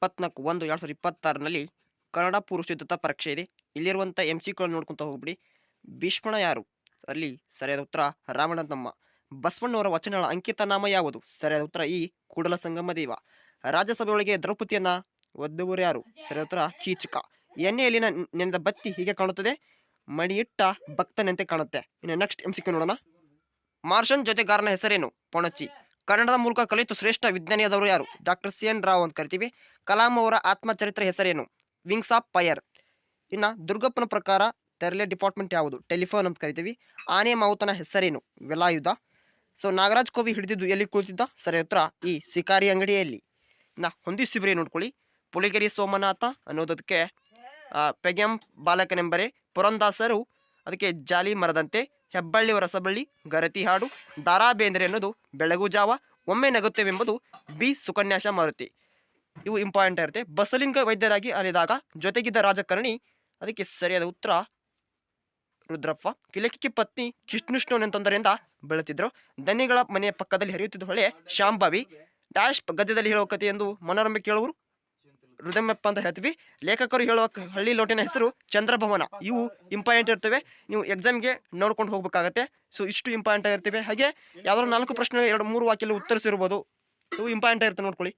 24/1/2026ರಲ್ಲಿ ಕನ್ನಡ ಪೂರ್ವ ಸಿದ್ಧತಾ ಪರೀಕ್ಷೆ ಇದೆ. ಇಲ್ಲಿರುವಂಥ MCಗಳನ್ನು ನೋಡ್ಕೊಂತ ಹೋಗ್ಬಿಡಿ. ಭೀಷ್ಮನ ಯಾರು? ಅಲ್ಲಿ ಸರಿಯಾದ ಉತ್ತರ ರಾವಣ ತಮ್ಮ. ಬಸವಣ್ಣವರ ವಚನಗಳ ಅಂಕಿತ ನಾಮ ಯಾವುದು? ಸರಿಯಾದ ಉತ್ತರ ಈ ಕೂಡಲ ಸಂಗಮ ದೇವ. ರಾಜ್ಯಸಭೆಯೊಳಗೆ ದ್ರೌಪದಿಯನ್ನ ಒದ್ದವರು ಯಾರು? ಸರಿಯಾದ ಉತ್ತರ ಕೀಚಕ. ಎಣ್ಣೆಯಲ್ಲಿನ ನೆನೆದ ಬತ್ತಿ ಹೀಗೆ ಕಾಣುತ್ತದೆ, ಮಡಿಯಿಟ್ಟ ಭಕ್ತನಂತೆ ಕಾಣುತ್ತೆ. ಇನ್ನು ನೆಕ್ಸ್ಟ್ MCQ ನೋಡೋಣ. ಮಾರ್ಷನ್ ಜೊತೆಗಾರನ ಹೆಸರೇನು? ಪೊಣಚಿ. ಕನ್ನಡದ ಮೂಲಕ ಕಲಿತು ಶ್ರೇಷ್ಠ ವಿಜ್ಞಾನಿಯಾದವರು ಯಾರು? ಡಾಕ್ಟರ್ CN ರಾವ್ ಅಂತ ಕರಿತೀವಿ. ಕಲಾಂ ಅವರ ಆತ್ಮಚರಿತ್ರೆ ಹೆಸರೇನು? Wings of fire. ಇನ್ನು ದುರ್ಗಪ್ಪನ ಪ್ರಕಾರ ತೆರಲೆ ಡಿಪಾರ್ಟ್ಮೆಂಟ್ ಯಾವುದು? ಟೆಲಿಫೋನ್ ಅಂತ ಕರಿತೀವಿ. ಆನೆ ಮಾವುತನ ಹೆಸರೇನು? ವೇಲಾಯುಧ. ಸೊ ನಾಗರಾಜ್ ಕವಿ ಹಿಡಿದಿದ್ದು ಎಲ್ಲಿ ಕುಳಿತಿದ್ದ? ಸರಿಯಾದ ಉತ್ತರ ಈ ಶಿಕಾರಿ ಅಂಗಡಿಯಲ್ಲಿ. ಇನ್ನು ಹೊಂದಿಸಿಬ್ರಿ ನೋಡ್ಕೊಳ್ಳಿ. ಪುಲಿಗೆರಿ ಸೋಮನಾಥ ಅನ್ನೋದಕ್ಕೆ ಪೆಗೆಂ ಬಾಲಕನೆಂಬರೆ, ಪುರಂದಾಸರು ಅದಕ್ಕೆ ಜಾಲಿ ಮರದಂತೆ, ಹೆಬ್ಬಳ್ಳಿಯವರ ರಸಬಳ್ಳಿ, ಗರತಿ ಹಾಡು, ದಾರಾ ಬೇಂದ್ರೆ ಅನ್ನೋದು ಬೆಳಗು ಜಾವ, ಒಮ್ಮೆ ನಗುತ್ತೇವೆಂಬುದು ಬಿ ಸುಕನ್ಯಾಶ ಮಾರುತಿ. ಇವು ಇಂಪಾರ್ಟೆಂಟ್ ಇರುತ್ತೆ. ಬಸಲಿಂಗ ವೈದ್ಯರಾಗಿ ಅಲಿದಾಗ ಜೊತೆಗಿದ್ದ ರಾಜಕಾರಣಿ, ಅದಕ್ಕೆ ಸರಿಯಾದ ಉತ್ತರ ರುದ್ರಪ್ಪ. ಲೇಖಕಿ ಪತ್ನಿ ಕಿಷ್ಣುಷ್ಣು ತೊಂದರೆಯಿಂದ ಬೆಳೆತಿದ್ರು. ದನಿಗಳ ಮನೆಯ ಪಕ್ಕದಲ್ಲಿ ಹರಿಯುತ್ತಿದ್ದ ಹೊಳೆ ಶಾಂಭವಿ. ಡ್ಯಾಶ್ ಗದ್ಯದಲ್ಲಿ ಹೇಳುವ ಕಥೆ ಎಂದು ಮನೋರಂಭೆ ಕೇಳುವರು ರುದಮೆಪ್ಪ ಅಂತ ಹೇಳ್ತೀವಿ. ಲೇಖಕರು ಹೇಳುವ ಹಳ್ಳಿ ಲೋಟಿನ ಹೆಸರು ಚಂದ್ರಭವನ. ಇವು ಇಂಪಾರ್ಟೆಂಟ್ ಇರ್ತವೆ, ನೀವು ಎಕ್ಸಾಮ್ಗೆ ನೋಡ್ಕೊಂಡು ಹೋಗ್ಬೇಕಾಗತ್ತೆ. ಸೊ ಇಷ್ಟು ಇಂಪಾರ್ಟೆಂಟ್ ಆಗಿರ್ತವೆ. ಹಾಗೆ ಯಾವ್ದಾದ್ರು 4 ಪ್ರಶ್ನೆ 2-3 ವಾಕ್ಯಲ್ಲಿ ಉತ್ತರಿಸಿರ್ಬೋದು. ಇವು ಇಂಪಾರ್ಟೆಂಟ್ ಇರ್ತವೆ ನೋಡ್ಕೊಳ್ಳಿ.